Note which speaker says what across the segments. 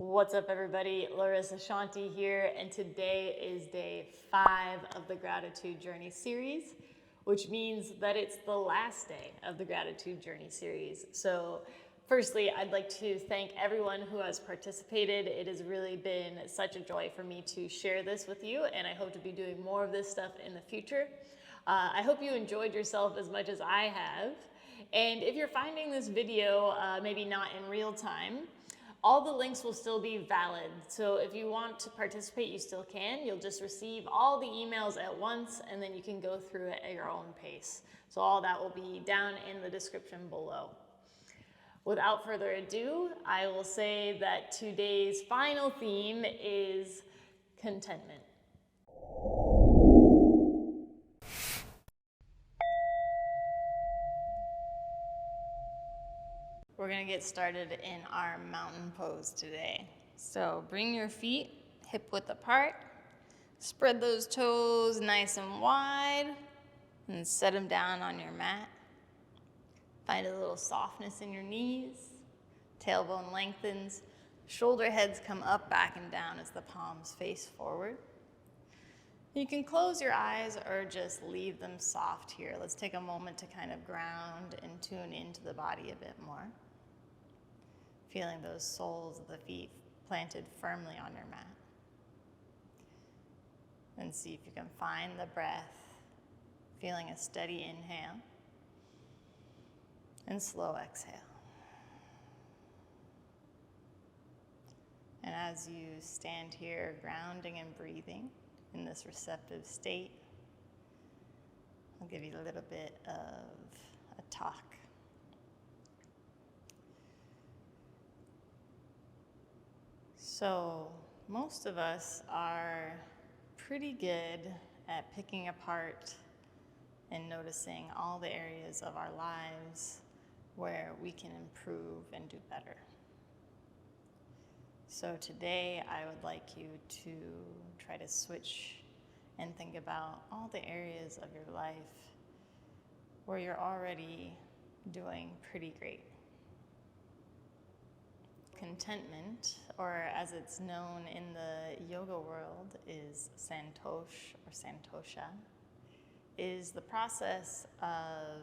Speaker 1: What's up, everybody? Larissa Shanti here, and today is day 5 of the Gratitude Journey series, which means that it's the last day of the Gratitude Journey series. So firstly, I'd like to thank everyone who has participated. It has really been such a joy for me to share this with you, and I hope to be doing more of this stuff in the future. I hope you enjoyed yourself as much as I have. And if you're finding this video maybe not in real time, all the links will still be valid. So if you want to participate, you still can. You'll just receive all the emails at once, and then you can go through it at your own pace. So all that will be down in the description below. Without further ado, I will say that today's final theme is contentment. We're gonna get started in our mountain pose today. So bring your feet hip width apart, spread those toes nice and wide, and set them down on your mat. Find a little softness in your knees, tailbone lengthens, shoulder heads come up, back, and down as the palms face forward. You can close your eyes or just leave them soft here. Let's take a moment to kind of ground and tune into the body a bit more. Feeling those soles of the feet planted firmly on your mat. And see if you can find the breath, feeling a steady inhale and slow exhale. And as you stand here grounding and breathing in this receptive state, I'll give you a little bit of a talk. So most of us are pretty good at picking apart and noticing all the areas of our lives where we can improve and do better. So today I would like you to try to switch and think about all the areas of your life where you're already doing pretty great. Contentment, or as it's known in the yoga world, is Santosha or Santosha, is the process of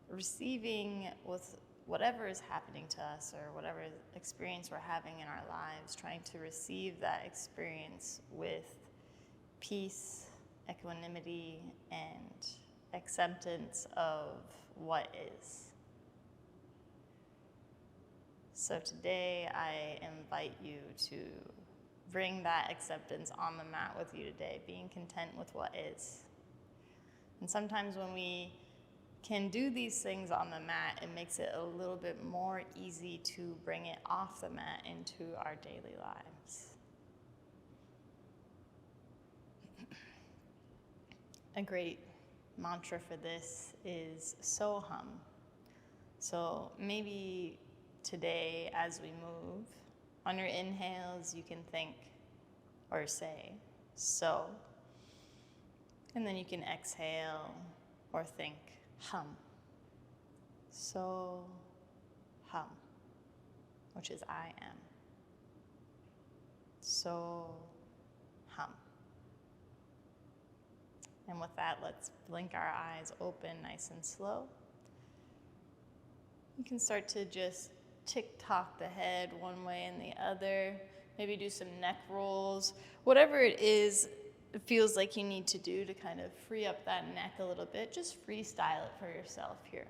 Speaker 1: receiving with whatever is happening to us or whatever experience we're having in our lives, trying to receive that experience with peace, equanimity, and acceptance of what is. So today I invite you to bring that acceptance on the mat with you today, being content with what is. And sometimes when we can do these things on the mat, it makes it a little bit more easy to bring it off the mat into our daily lives. A great mantra for this is so hum. So maybe today, as we move, on your inhales, you can think or say, so. And then you can exhale or think, hum. So, hum, which is I am. So, hum. And with that, let's blink our eyes open nice and slow. You can start to just tick-tock the head one way and the other. Maybe do some neck rolls. Whatever it is, it feels like you need to do to kind of free up that neck a little bit. Just freestyle it for yourself here.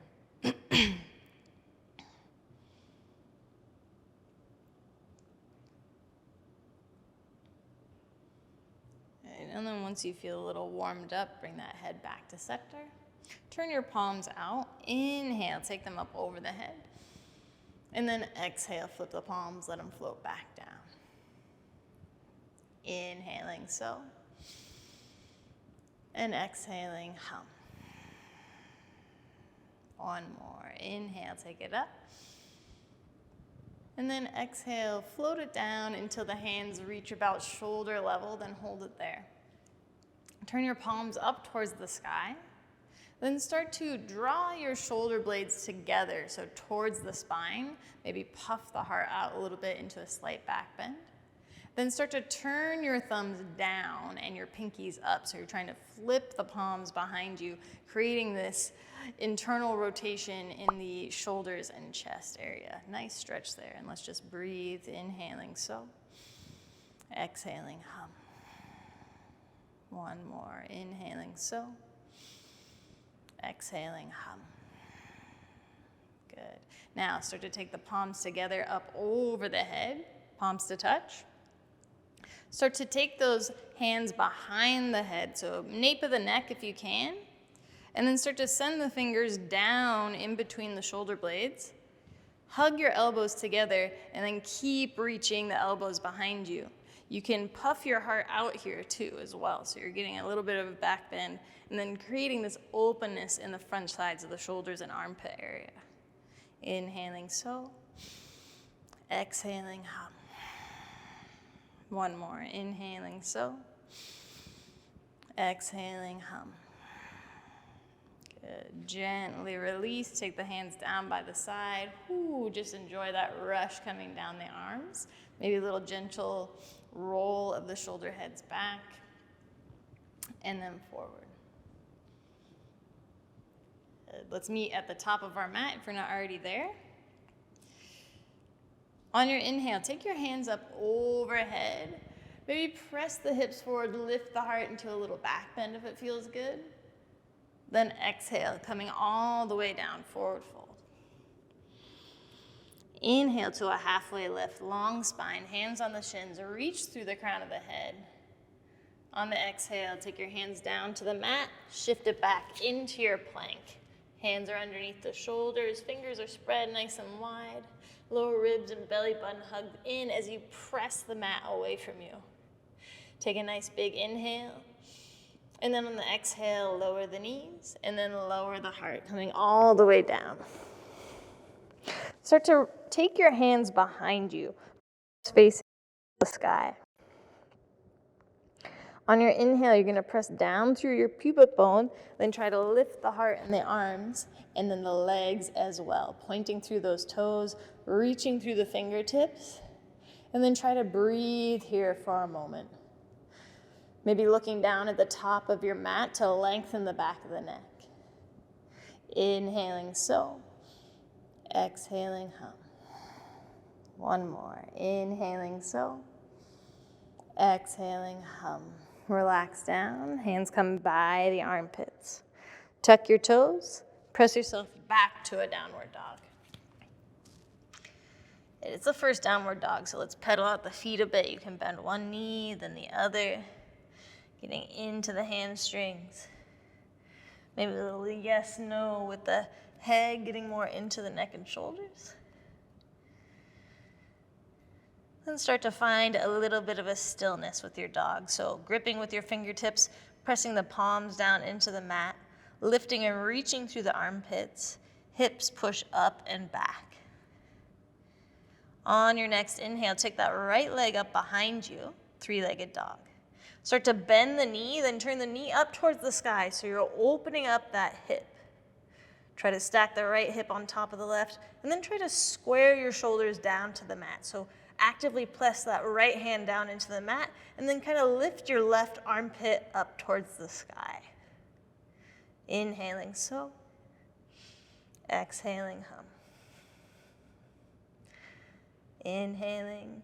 Speaker 1: And then once you feel a little warmed up, bring that head back to center. Turn your palms out. Inhale, take them up over the head. And then exhale, flip the palms, let them float back down. Inhaling, so. And exhaling, hum. One more. Inhale, take it up. And then exhale, float it down until the hands reach about shoulder level, then hold it there. Turn your palms up towards the sky. Then start to draw your shoulder blades together, so towards the spine. Maybe puff the heart out a little bit into a slight back bend. Then start to turn your thumbs down and your pinkies up. So you're trying to flip the palms behind you, creating this internal rotation in the shoulders and chest area. Nice stretch there. And let's just breathe, inhaling so. Exhaling, hum. One more, inhaling so. Exhaling, hum. Good. Now start to take the palms together up over the head, palms to touch. Start to take those hands behind the head, so nape of the neck if you can, and then start to send the fingers down in between the shoulder blades. Hug your elbows together and then keep reaching the elbows behind you. You can puff your heart out here too as well, so you're getting a little bit of a back bend and then creating this openness in the front sides of the shoulders and armpit area. Inhaling so, exhaling hum. One more, inhaling so, exhaling hum. Good. Gently release, take the hands down by the side. Ooh, just enjoy that rush coming down the arms. Maybe a little gentle roll of the shoulder heads back and then forward. Let's meet at the top of our mat if we're not already there. On your inhale, take your hands up overhead. Maybe press the hips forward, lift the heart into a little back bend if it feels good. Then exhale, coming all the way down, forward fold. Inhale to a halfway lift, long spine, hands on the shins, reach through the crown of the head. On the exhale, take your hands down to the mat, shift it back into your plank. Hands are underneath the shoulders, fingers are spread nice and wide. Lower ribs and belly button hugged in as you press the mat away from you. Take a nice big inhale. And then on the exhale, lower the knees and then lower the heart, coming all the way down. Start to take your hands behind you, facing the sky. On your inhale, you're going to press down through your pubic bone, then try to lift the heart and the arms, and then the legs as well, pointing through those toes, reaching through the fingertips, and then try to breathe here for a moment. Maybe looking down at the top of your mat to lengthen the back of the neck. Inhaling so, exhaling hum. One more, inhaling so, exhaling hum. Relax down, hands come by the armpits. Tuck your toes, press yourself back to a downward dog. It's the first downward dog, so let's pedal out the feet a bit. You can bend one knee, then the other, getting into the hamstrings. Maybe a little yes, no with the head, getting more into the neck and shoulders. Then start to find a little bit of a stillness with your dog. So gripping with your fingertips, pressing the palms down into the mat, lifting and reaching through the armpits, hips push up and back. On your next inhale, take that right leg up behind you, three-legged dog. Start to bend the knee, then turn the knee up towards the sky so you're opening up that hip. Try to stack the right hip on top of the left, and then try to square your shoulders down to the mat. So actively press that right hand down into the mat, and then kind of lift your left armpit up towards the sky. Inhaling so, exhaling hum. Inhaling,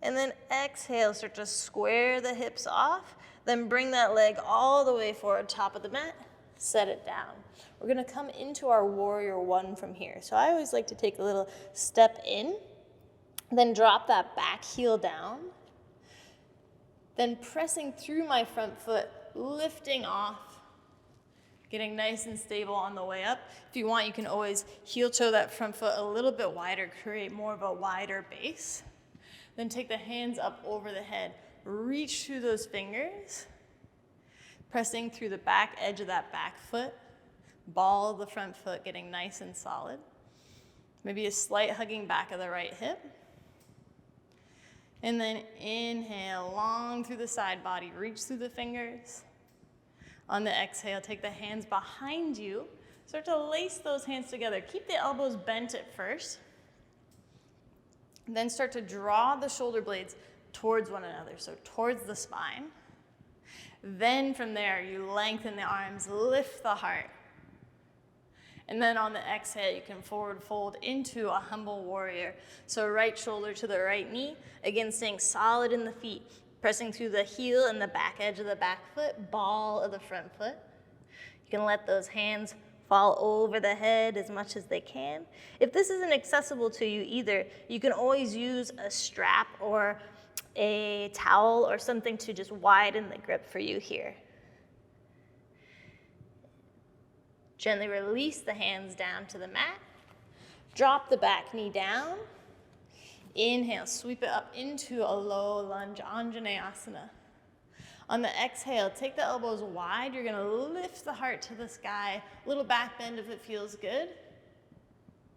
Speaker 1: and then exhale, start to square the hips off, then bring that leg all the way forward, top of the mat, set it down. We're gonna come into our warrior one from here. So I always like to take a little step in, then drop that back heel down, then pressing through my front foot, lifting off, getting nice and stable on the way up. If you want, you can always heel toe that front foot a little bit wider, create more of a wider base. Then take the hands up over the head, reach through those fingers, pressing through the back edge of that back foot, ball of the front foot getting nice and solid. Maybe a slight hugging back of the right hip. And then inhale, long through the side body, reach through the fingers. On the exhale, take the hands behind you. Start to lace those hands together. Keep the elbows bent at first. Then start to draw the shoulder blades towards one another, so towards the spine. Then from there, you lengthen the arms, lift the heart. And then on the exhale, you can forward fold into a humble warrior. So right shoulder to the right knee, again staying solid in the feet, pressing through the heel and the back edge of the back foot, ball of the front foot. You can let those hands fall over the head as much as they can. If this isn't accessible to you either, you can always use a strap or a towel or something to just widen the grip for you here. Gently release the hands down to the mat. Drop the back knee down. Inhale, sweep it up into a low lunge, Anjaneyasana. On the exhale, take the elbows wide. You're gonna lift the heart to the sky. Little back bend if it feels good.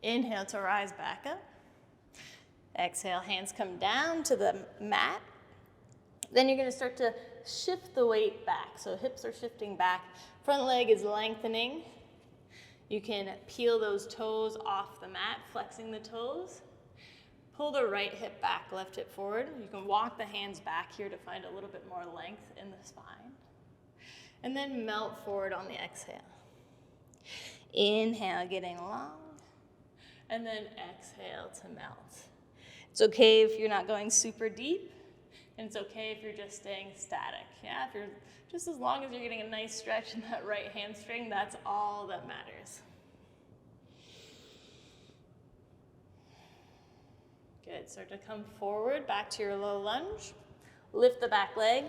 Speaker 1: Inhale to rise back up. Exhale, hands come down to the mat. Then you're gonna start to shift the weight back. So hips are shifting back. Front leg is lengthening. You can peel those toes off the mat, flexing the toes. Pull the right hip back, left hip forward. You can walk the hands back here to find a little bit more length in the spine. And then melt forward on the exhale. Inhale, getting long. And then exhale to melt. It's okay if you're not going super deep. And it's okay if you're just staying static. Yeah, if you're just as long as you're getting a nice stretch in that right hamstring, that's all that matters. Good, start to come forward, back to your low lunge. Lift the back leg,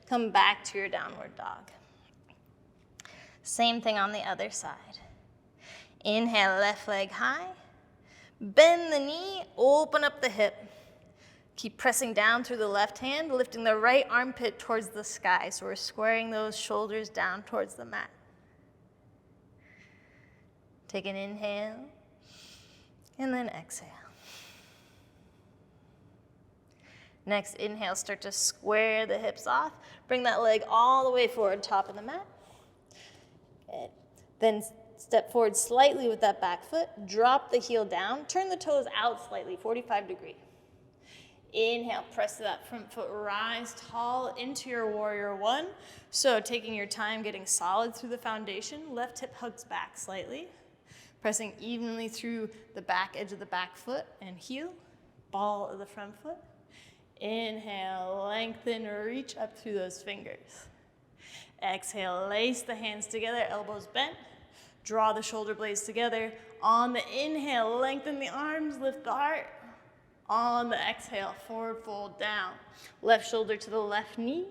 Speaker 1: come back to your downward dog. Same thing on the other side. Inhale, left leg high. Bend the knee, open up the hip. Keep pressing down through the left hand, lifting the right armpit towards the sky. So we're squaring those shoulders down towards the mat. Take an inhale, and then exhale. Next inhale, start to square the hips off. Bring that leg all the way forward, top of the mat. Good. Then step forward slightly with that back foot. Drop the heel down. Turn the toes out slightly, 45 degree. Inhale, press that front foot, rise tall into your warrior one. So taking your time, getting solid through the foundation. Left hip hugs back slightly. Pressing evenly through the back edge of the back foot and heel. Ball of the front foot. Inhale, lengthen, reach up through those fingers. Exhale, lace the hands together, elbows bent. Draw the shoulder blades together. On the inhale, lengthen the arms, lift the heart. On the exhale, forward fold down. Left shoulder to the left knee.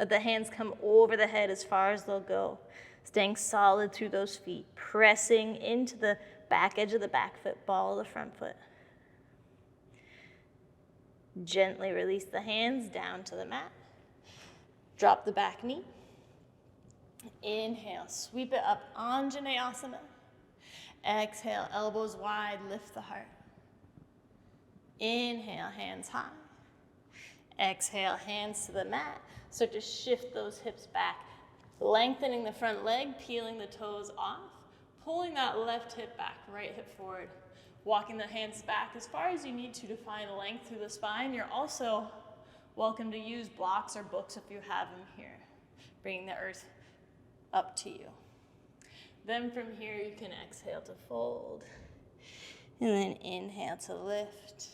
Speaker 1: Let the hands come over the head as far as they'll go. Staying solid through those feet. Pressing into the back edge of the back foot, ball of the front foot. Gently release the hands down to the mat. Drop the back knee. Inhale, sweep it up, Anjaneyasana. Exhale, elbows wide, lift the heart. Inhale, hands high. Exhale, hands to the mat. Start to shift those hips back. Lengthening the front leg, peeling the toes off. Pulling that left hip back, right hip forward. Walking the hands back as far as you need to find length through the spine. You're also welcome to use blocks or books if you have them here. Bringing the earth up to you. Then from here, you can exhale to fold. And then inhale to lift.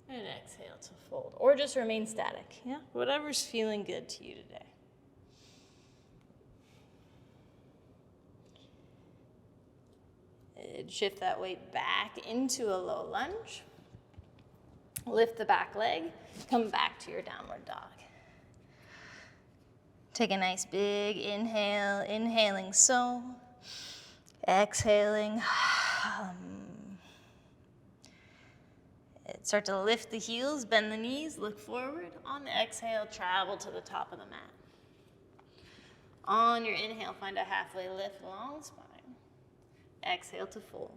Speaker 1: And exhale to fold. Or just remain static. Yeah, whatever's feeling good to you today. Shift that weight back into a low lunge. Lift the back leg. Come back to your downward dog. Take a nice big inhale. Inhaling so. Exhaling. Start to lift the heels, bend the knees, look forward. On the exhale, travel to the top of the mat. On your inhale, find a halfway lift, long spine. Exhale to fold.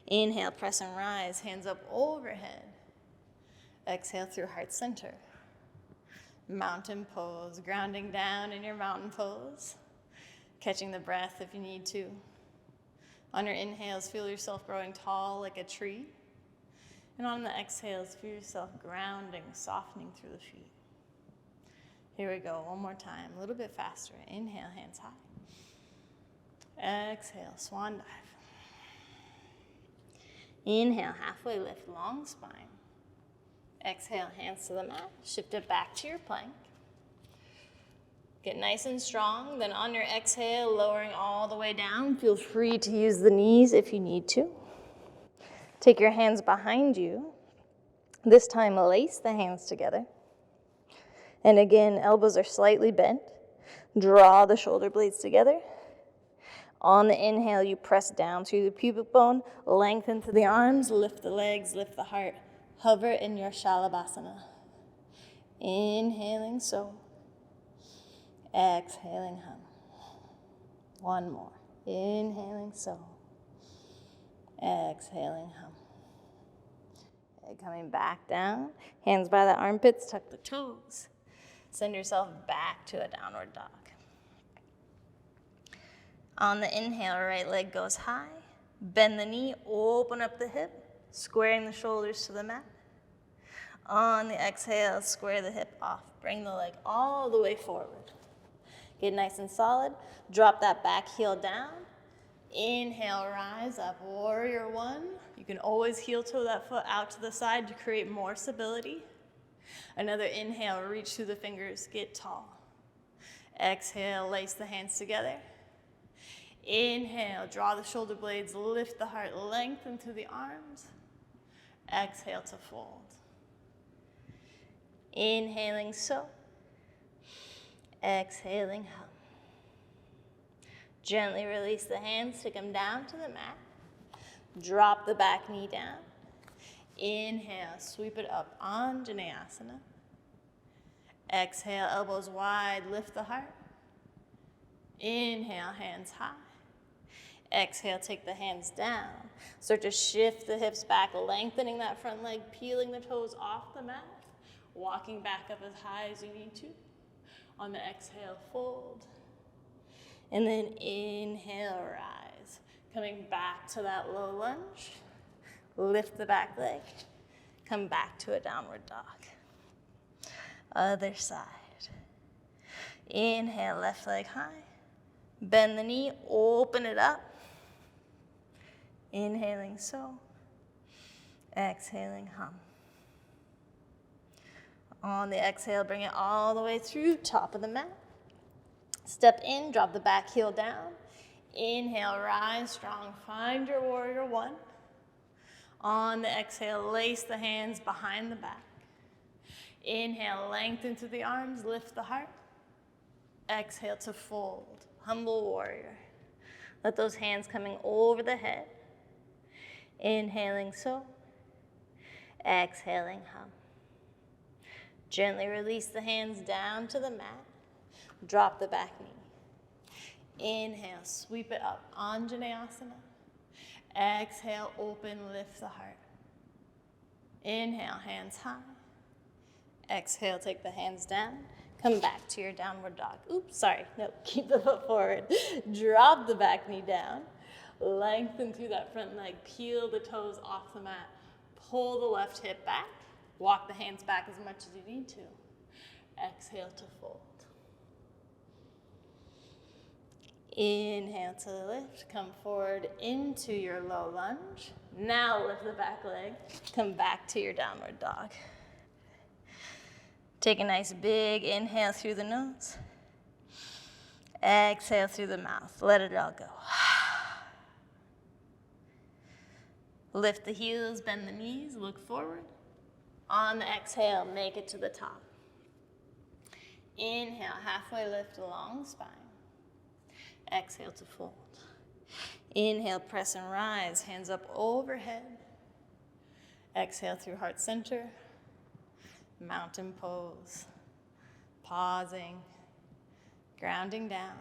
Speaker 1: Inhale, press and rise, hands up overhead. Exhale through heart center. Mountain pose, grounding down in your mountain pose, catching the breath if you need to. On your inhales, feel yourself growing tall like a tree. And on the exhales, feel yourself grounding, softening through the feet. Here we go, one more time, a little bit faster. Inhale, hands high. Exhale, swan dive. Inhale, halfway lift, long spine. Exhale, hands to the mat. Shift it back to your plank. Get nice and strong. Then on your exhale, lowering all the way down. Feel free to use the knees if you need to. Take your hands behind you. This time, lace the hands together. And again, elbows are slightly bent. Draw the shoulder blades together. On the inhale, you press down through the pubic bone, lengthen to the arms, lift the legs, lift the heart. Hover in your Shalabhasana. Inhaling, so. Exhaling, hum. One more. Inhaling, so. Exhaling, hum. And coming back down. Hands by the armpits, tuck the toes. Send yourself back to a downward dog. On the inhale, right leg goes high. Bend the knee, open up the hip, squaring the shoulders to the mat. On the exhale, square the hip off. Bring the leg all the way forward. Get nice and solid. Drop that back heel down. Inhale, rise up, warrior one. You can always heel toe that foot out to the side to create more stability. Another inhale, reach through the fingers, get tall. Exhale, lace the hands together. Inhale, draw the shoulder blades, lift the heart, lengthen through the arms. Exhale to fold. Inhaling, so. Exhaling, hum. Gently release the hands, take them down to the mat. Drop the back knee down. Inhale, sweep it up, Anjaneyasana. Exhale, elbows wide, lift the heart. Inhale, hands high. Exhale, take the hands down. Start to shift the hips back, lengthening that front leg, peeling the toes off the mat, walking back up as high as you need to. On the exhale, fold. And then inhale, rise. Coming back to that low lunge. Lift the back leg. Come back to a downward dog. Other side. Inhale, left leg high. Bend the knee, open it up. Inhaling, so. Exhaling, hum. On the exhale, bring it all the way through, top of the mat. Step in, drop the back heel down. Inhale, rise strong, find your warrior one. On the exhale, lace the hands behind the back. Inhale, lengthen through the arms, lift the heart. Exhale to fold, humble warrior. Let those hands coming over the head. Inhaling, so. Exhaling, hum. Gently release the hands down to the mat. Drop the back knee. Inhale, sweep it up, Anjaneyasana. Exhale, open, lift the heart. Inhale, hands high. Exhale, take the hands down. Come back to your downward dog. Oops, sorry, no, keep the foot forward. Drop the back knee down. Lengthen through that front leg, peel the toes off the mat. Pull the left hip back. Walk the hands back as much as you need to. Exhale to fold. Inhale to lift, come forward into your low lunge. Now lift the back leg, come back to your downward dog. Take a nice big inhale through the nose. Exhale through the mouth, let it all go. Lift the heels, bend the knees, look forward. On the exhale, make it to the top. Inhale, halfway lift, long spine. Exhale to fold. Inhale, press and rise, hands up overhead. Exhale through heart center. Mountain pose. Pausing, grounding down,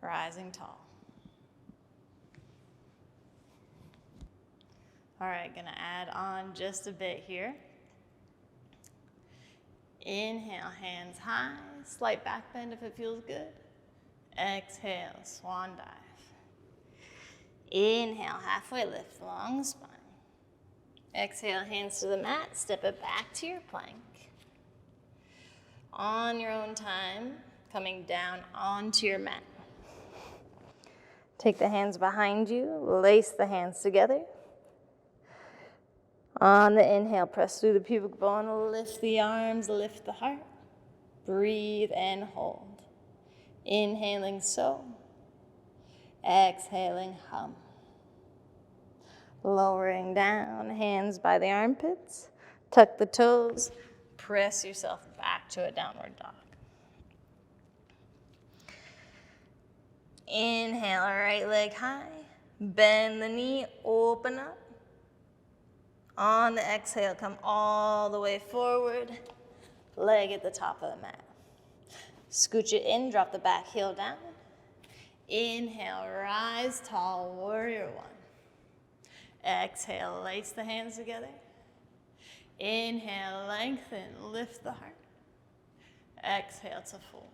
Speaker 1: rising tall. All right, gonna add on just a bit here. Inhale, hands high, slight back bend if it feels good. Exhale, swan dive. Inhale, halfway lift, long spine. Exhale, hands to the mat, step it back to your plank. On your own time, coming down onto your mat. Take the hands behind you, lace the hands together. On the inhale, press through the pubic bone, lift the arms, lift the heart. Breathe and hold. Inhaling, so. Exhaling, hum. Lowering down, hands by the armpits. Tuck the toes. Press yourself back to a downward dog. Inhale, right leg high. Bend the knee, open up. On the exhale, come all the way forward. Leg at the top of the mat. Scooch it in, drop the back heel down. Inhale, rise tall, warrior one. Exhale, lace the hands together. Inhale, lengthen, lift the heart. Exhale to fold.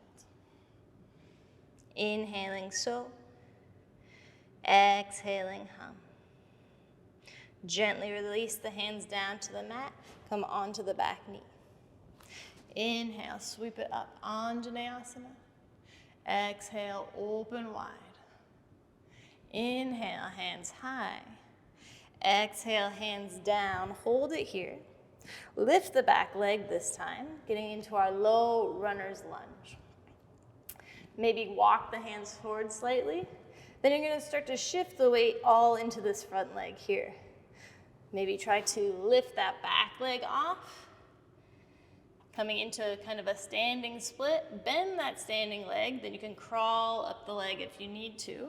Speaker 1: Inhaling, so. Exhaling, hum. Gently release the hands down to the mat. Come onto the back knee. Inhale, sweep it up, Anjaneyasana. Exhale, open wide. Inhale, hands high. Exhale, hands down. Hold it here. Lift the back leg this time, getting into our low runner's lunge. Maybe walk the hands forward slightly. Then you're going to start to shift the weight all into this front leg here. Maybe try to lift that back leg off. Coming into kind of a standing split, bend that standing leg, then you can crawl up the leg if you need to,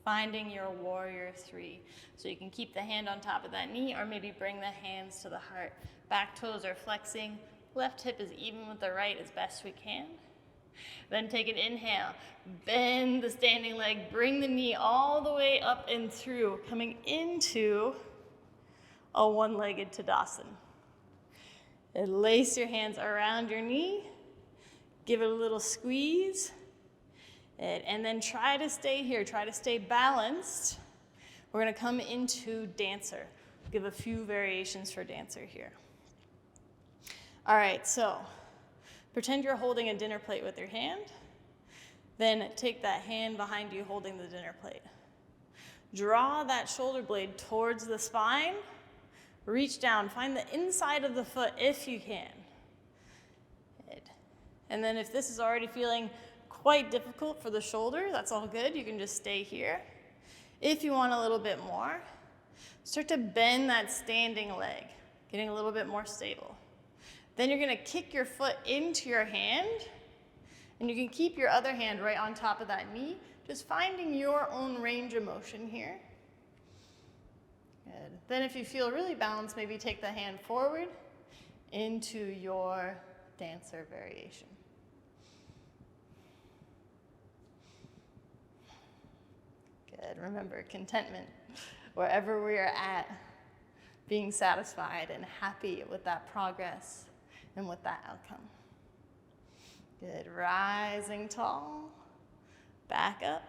Speaker 1: finding your warrior three. So you can keep the hand on top of that knee or maybe bring the hands to the heart. Back toes are flexing, left hip is even with the right as best we can. Then take an inhale, bend the standing leg, bring the knee all the way up and through, coming into a one-legged Tadasana. And lace your hands around your knee, give it a little squeeze, and then try to stay here, try to stay balanced. We're gonna come into dancer. Give a few variations for dancer here. All right, so pretend you're holding a dinner plate with your hand, then take that hand behind you holding the dinner plate. Draw that shoulder blade towards the spine. Reach down, find the inside of the foot if you can. Good. And then if this is already feeling quite difficult for the shoulder, that's all good. You can just stay here. If you want a little bit more, start to bend that standing leg, getting a little bit more stable. Then you're gonna kick your foot into your hand, and you can keep your other hand right on top of that knee, just finding your own range of motion here. Good. Then if you feel really balanced, maybe take the hand forward into your dancer variation. Good. Remember, contentment, wherever we are at, being satisfied and happy with that progress and with that outcome. Good. Rising tall, back up,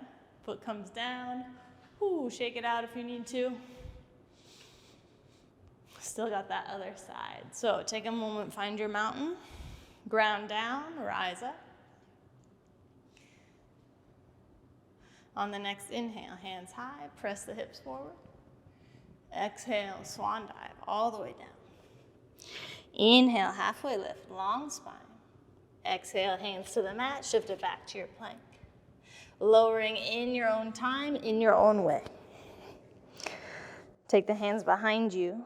Speaker 1: foot comes down. Ooh, shake it out if you need to. Still got that other side. So take a moment, find your mountain, ground down, rise up. On the next inhale, hands high, press the hips forward. Exhale, swan dive all the way down. Inhale, halfway lift, long spine. Exhale, hands to the mat, shift it back to your plank. Lowering in your own time, in your own way. Take the hands behind you.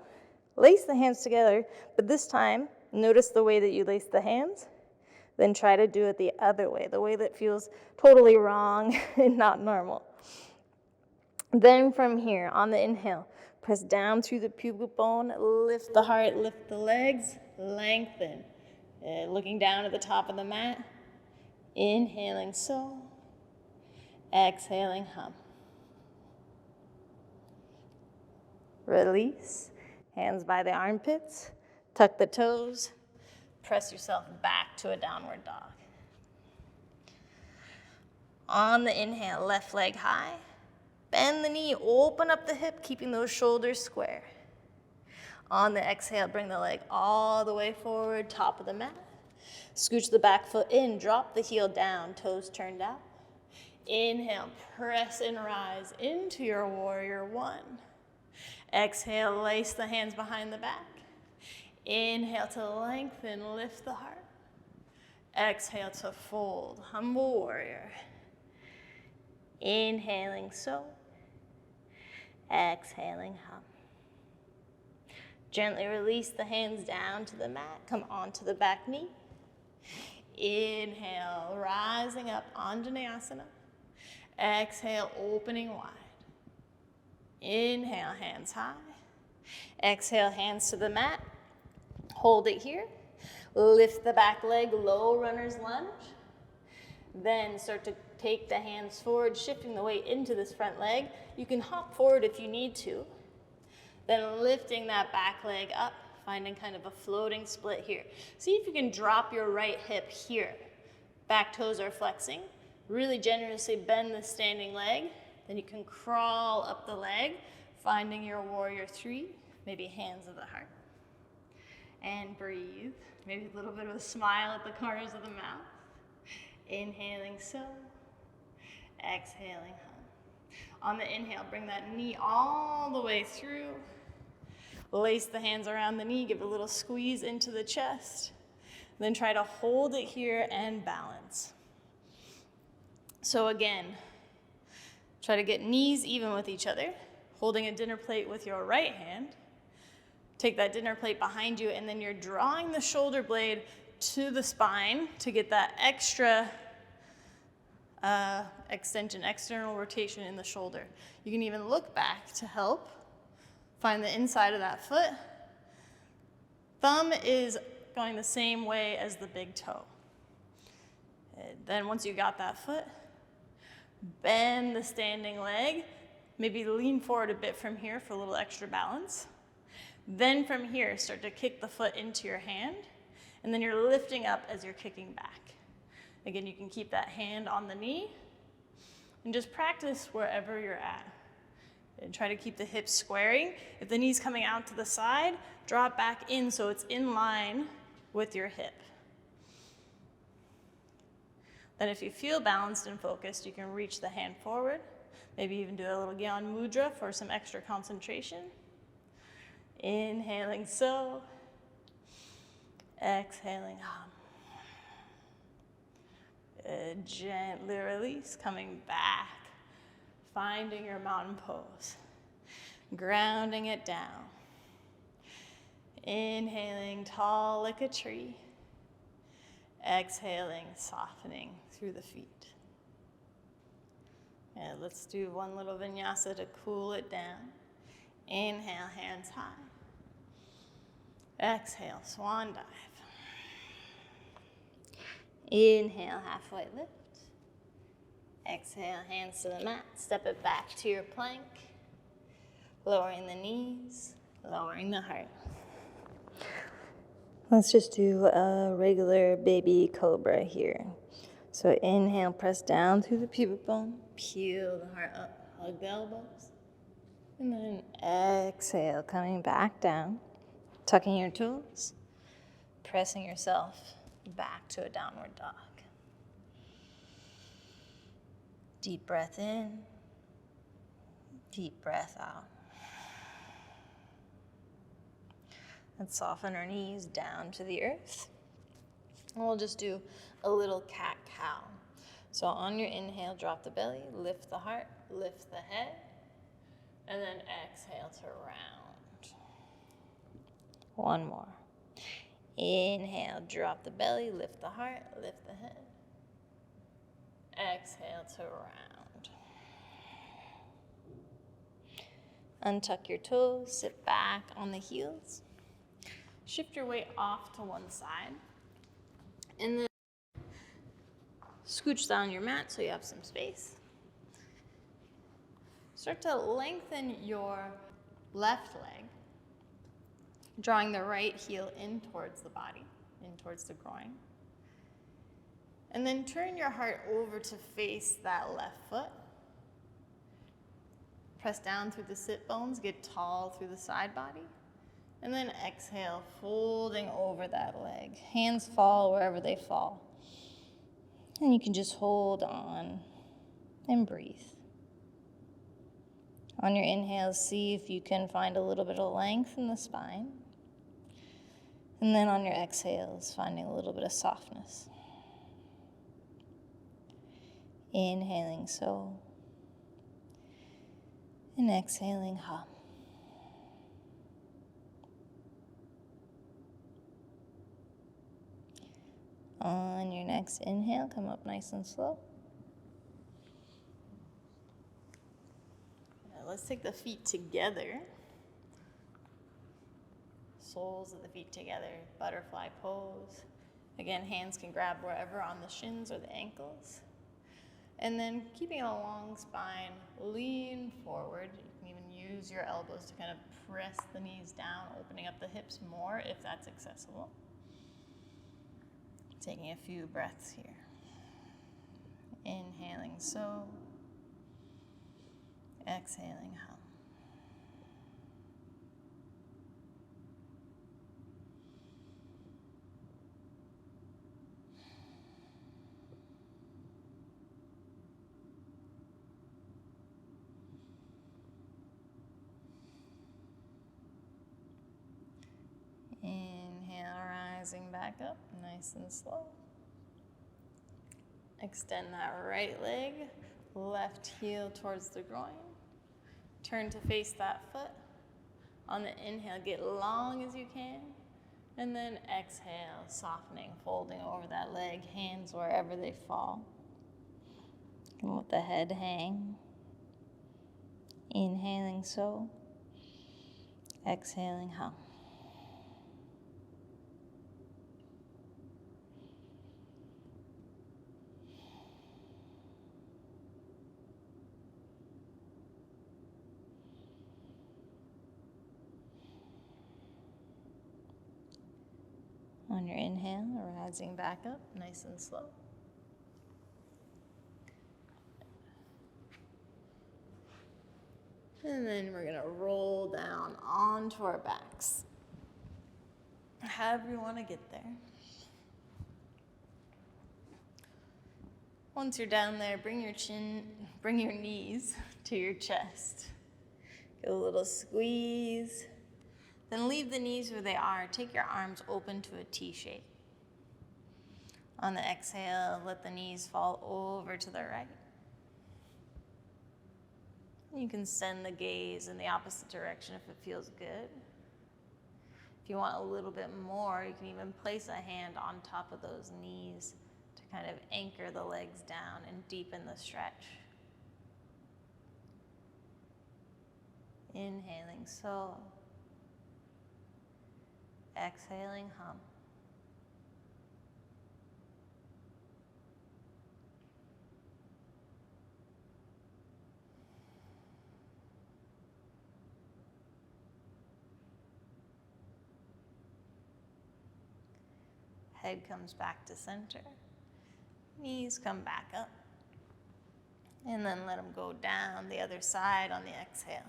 Speaker 1: Lace the hands together, but this time, notice the way that you lace the hands. Then try to do it the other way, the way that feels totally wrong and not normal. Then from here, on the inhale, press down through the pubic bone, lift the heart, lift the legs, lengthen. Looking down at the top of the mat. Inhaling, so. Exhaling, hum. Release. Hands by the armpits, tuck the toes, Press yourself back to a downward dog. On the inhale, left leg high. Bend the knee, open up the hip, keeping those shoulders square. On the exhale, bring the leg all the way forward, top of the mat. Scooch the back foot in, drop the heel down, toes turned out. Inhale, press and rise into your warrior one. Exhale, lace the hands behind the back. Inhale to lengthen, lift the heart. Exhale to fold, humble warrior. Inhaling, so. Exhaling, hum. Gently release the hands down to the mat. Come onto the back knee. Inhale, rising up, Anjaneyasana. Exhale, opening wide. Inhale, hands high. Exhale, hands to the mat. Hold it here. Lift the back leg, low runner's lunge. Then start to take the hands forward, shifting the weight into this front leg. You can hop forward if you need to. Then lifting that back leg up, finding kind of a floating split here. See if you can drop your right hip here. Back toes are flexing. Really generously bend the standing leg. Then you can crawl up the leg, finding your warrior three, maybe hands of the heart. And breathe. Maybe a little bit of a smile at the corners of the mouth. Inhaling, so. Exhaling, hum. On the inhale, bring that knee all the way through. Lace the hands around the knee, give a little squeeze into the chest. Then try to hold it here and balance. So again, try to get knees even with each other, holding a dinner plate with your right hand. Take that dinner plate behind you, and then you're drawing the shoulder blade to the spine to get that extra extension, external rotation in the shoulder. You can even look back to help. Find the inside of that foot. Thumb is going the same way as the big toe. Then once you got that foot, bend the standing leg. Maybe lean forward a bit from here for a little extra balance. Then from here, start to kick the foot into your hand, and then you're lifting up as you're kicking back. Again, you can keep that hand on the knee, and just practice wherever you're at. And try to keep the hips squaring. If the knee's coming out to the side, drop back in so it's in line with your hip. Then if you feel balanced and focused, you can reach the hand forward. Maybe even do a little Gyan Mudra for some extra concentration. Inhaling, so. Exhaling, hum. Gently release, coming back. Finding your mountain pose. Grounding it down. Inhaling, tall like a tree. Exhaling, softening through the feet. And let's do one little vinyasa to cool it down. Inhale, hands high. Exhale, swan dive. Inhale, halfway lift. Exhale, hands to the mat. Step it back to your plank. Lowering the knees, lowering the heart. Let's just do a regular baby cobra here. So inhale, press down through the pubic bone. Peel the heart up, hug the elbows. And then exhale, coming back down. Tucking your toes. Pressing yourself back to a downward dog. Deep breath in. Deep breath out. And soften our knees down to the earth. And we'll just do a little cat-cow. So on your inhale, drop the belly, lift the heart, lift the head, and then exhale to round. One more. Inhale, drop the belly, lift the heart, lift the head. Exhale to round. Untuck your toes, sit back on the heels. Shift your weight off to one side. And then scooch down your mat so you have some space. Start to lengthen your left leg, drawing the right heel in towards the body. in towards the groin. And then turn your heart over to face that left foot. Press down through the sit bones, get tall through the side body. And then exhale, folding over that leg. Hands fall wherever they fall. And you can just hold on and breathe. On your inhale, see if you can find a little bit of length in the spine. And then on your exhales, finding a little bit of softness. Inhaling so. And exhaling hum. On your next inhale, come up nice and slow. Now let's take the feet together. Soles of the feet together, butterfly pose. Again, hands can grab wherever on the shins or the ankles. And then keeping a long spine, lean forward. You can even use your elbows to kind of press the knees down, opening up the hips more if that's accessible. Taking a few breaths here. Inhaling so. Exhaling hum. Inhale, rising back up, nice and slow. Extend that right leg, left heel towards the groin. Turn to face that foot. On the inhale, get long as you can. And then exhale, softening, folding over that leg, hands wherever they fall. And let the head hang. Inhaling so. Exhaling hum. On your inhale, rising back up, nice and slow. And then we're gonna roll down onto our backs. However you wanna get there. Once you're down there, bring your knees to your chest. Get a little squeeze. Then leave the knees where they are. Take your arms open to a T shape. On the exhale, let the knees fall over to the right. You can send the gaze in the opposite direction if it feels good. If you want a little bit more, you can even place a hand on top of those knees to kind of anchor the legs down and deepen the stretch. Inhaling so. Exhaling hum. Head comes back to center. Knees come back up. And then let them go down the other side on the exhale.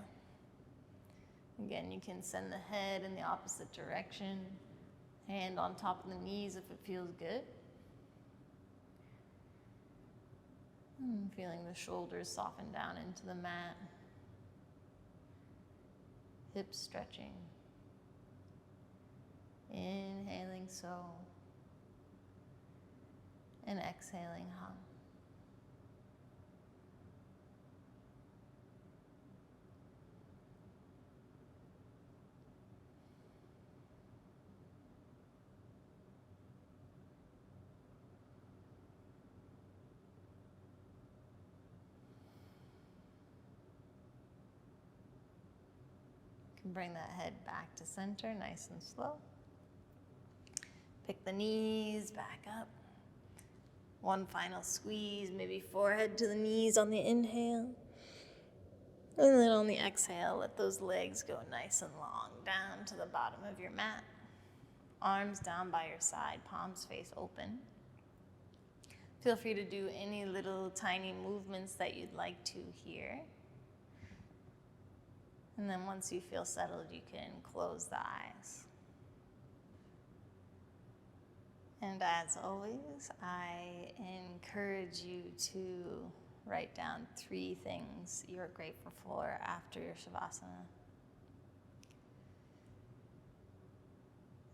Speaker 1: Again, you can send the head in the opposite direction. Hand on top of the knees if it feels good. And feeling the shoulders soften down into the mat. Hips stretching. Inhaling so. And exhaling hum. Bring that head back to center, nice and slow. Pick the knees back up. One final squeeze, maybe forehead to the knees on the inhale. And then on the exhale, let those legs go nice and long down to the bottom of your mat. arms down by your side, palms face open. Feel free to do any little tiny movements that you'd like to here. And then once you feel settled, you can close the eyes. And as always, I encourage you to write down 3 things you're grateful for after your Shavasana.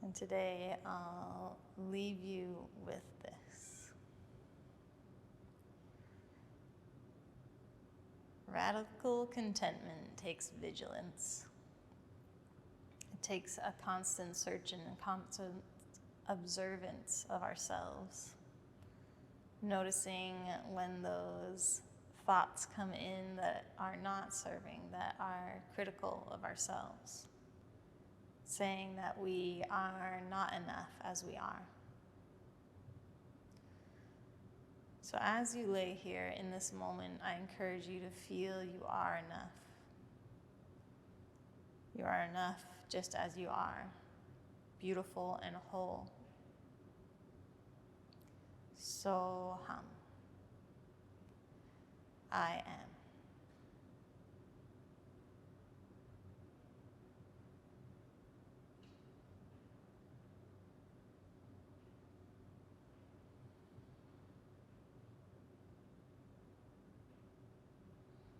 Speaker 1: And today I'll leave you with this. Radical contentment takes vigilance. It takes a constant search and a constant observance of ourselves. Noticing when those thoughts come in that are not serving, that are critical of ourselves. Saying that we are not enough as we are. So as you lay here in this moment, I encourage you to feel you are enough. You are enough just as you are, beautiful and whole. So I am.